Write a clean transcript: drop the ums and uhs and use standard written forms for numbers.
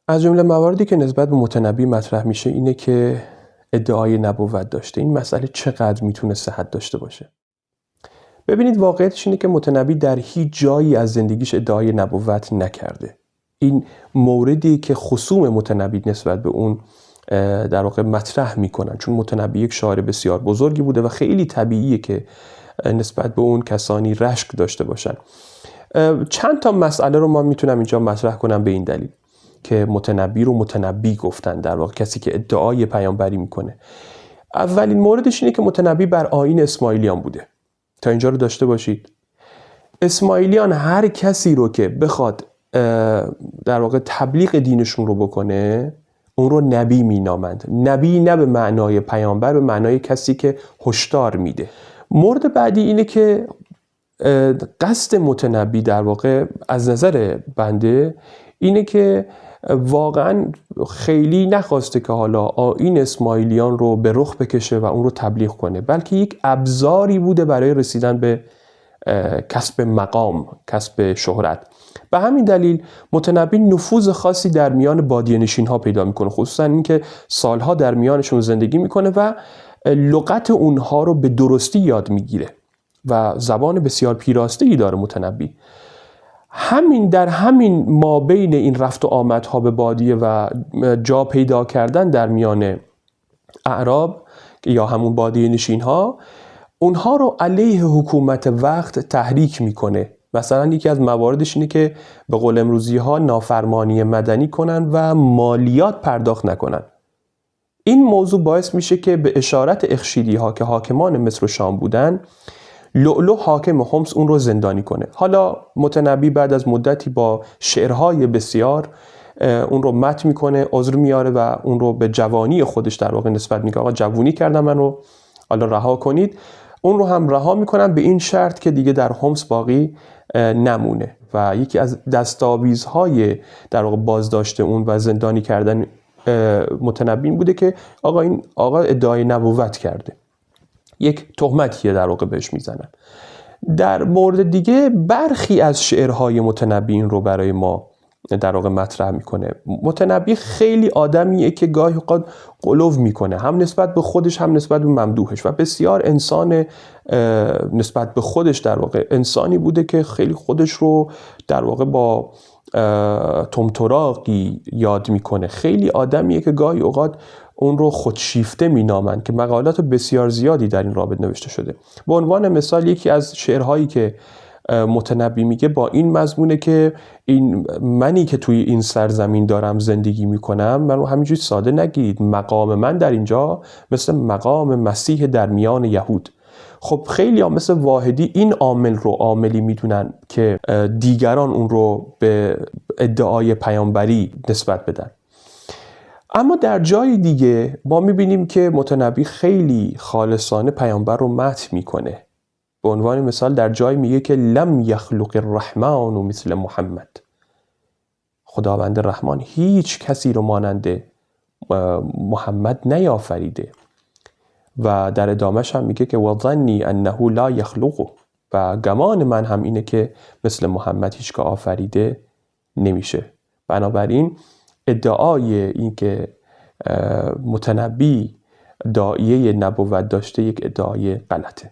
از جمله مواردی که نسبت به متنبی مطرح میشه اینه که ادعای نبوت داشته. این مسئله چقدر میتونه صحت داشته باشه؟ ببینید، واقعیتش اینه که متنبی در هیچ جایی از زندگیش ادعای نبوت نکرده. این موردی که خصوم متنبی نسبت به اون در واقع مطرح میکنن، چون متنبی یک شاعر بسیار بزرگی بوده و خیلی طبیعیه که نسبت به اون کسانی رشک داشته باشن. چند تا مسئله رو من میتونم اینجا مطرح کنم به این دلیل که متنبی رو متنبی گفتن، در واقع کسی که ادعای پیامبری میکنه. اولین موردش اینه که متنبی بر آیین اسماعیلیان بوده. تا اینجا رو داشته باشید. اسماعیلیان هر کسی رو که بخواد در واقع تبلیغ دینشون رو بکنه، اون رو نبی مینامند. نبی نه به معنای پیامبر، به معنای کسی که هشدار میده. مورد بعدی اینه که قصد متنبی در واقع از نظر بنده اینه که واقعا خیلی نخواسته که حالا آیین اسماعیلیان رو به رخ بکشه و اون رو تبلیغ کنه، بلکه یک ابزاری بوده برای رسیدن به کسب مقام، کسب شهرت. به همین دلیل متنبی نفوذ خاصی در میان بادیه نشین ها پیدا میکنه، خصوصا اینکه سالها در میانشون زندگی میکنه و لغت اونها رو به درستی یاد میگیره و زبان بسیار پیراسته ای داره متنبی. در همین ما بین این رفت و آمدها به بادیه و جا پیدا کردن در میان اعراب یا همون بادیه نشین ها، اونها رو علیه حکومت وقت تحریک میکنه. مثلا یکی از مواردش اینه که به قول امروزی ها نافرمانی مدنی کنن و مالیات پرداخت نکنن. این موضوع باعث میشه که به اشارت اخشیدی ها که حاکمان مصر و شام بودن، لؤلؤ حاکم حمص اون رو زندانی کنه. حالا متنبی بعد از مدتی با شعرهای بسیار اون رو مت میکنه، عذر میاره و اون رو به جوانی خودش در واقع نسبت میگه، آقا جوونی کردم من رو، حالا رها کنید. اون رو هم رها میکنن به این شرط که دیگه در حمص باقی نمونه. و یکی از دستاویزهای در واقع بازداشت اون و زندانی کردن متنبی بوده که این آقا ادعای نبوت کرده. یک تهمتیه در واقع بهش میزنن. در مورد دیگه برخی از شعرهای متنبی این رو برای ما در واقع مطرح میکنه. متنبی خیلی آدمیه که گاهی اوقات غلو میکنه، هم نسبت به خودش هم نسبت به ممدوحش، و بسیار انسان نسبت به خودش در واقع انسانی بوده که خیلی خودش رو در واقع با طمطراقی یاد میکنه. خیلی آدمیه که گاهی اوقات اون رو خودشیفته مینامند که مقالات بسیار زیادی در این رابطه نوشته شده. به عنوان مثال یکی از شعرهایی که متنبی میگه با این مضمونه که این منی که توی این سرزمین دارم زندگی میکنم، من رو همینجوری ساده نگید، مقام من در اینجا مثل مقام مسیح در میان یهود. خب خیلی ها مثل واحدی این عامل رو عاملی میدونن که دیگران اون رو به ادعای پیامبری نسبت بدن. اما در جای دیگه ما میبینیم که متنبی خیلی خالصانه پیامبر رو مدح میکنه. به عنوان مثال در جای میگه که لم یخلق الرحمن مثل محمد، خداوند رحمان هیچ کسی رو مانند محمد نیافریده. و در ادامهش هم میگه که وظنی انه لا یخلقه، و گمان من هم اینه که مثل محمد هیچگاه آفریده نمیشه. بنابراین ادعای این که متنبی داعیه نبوت داشته یک ادعای غلطه.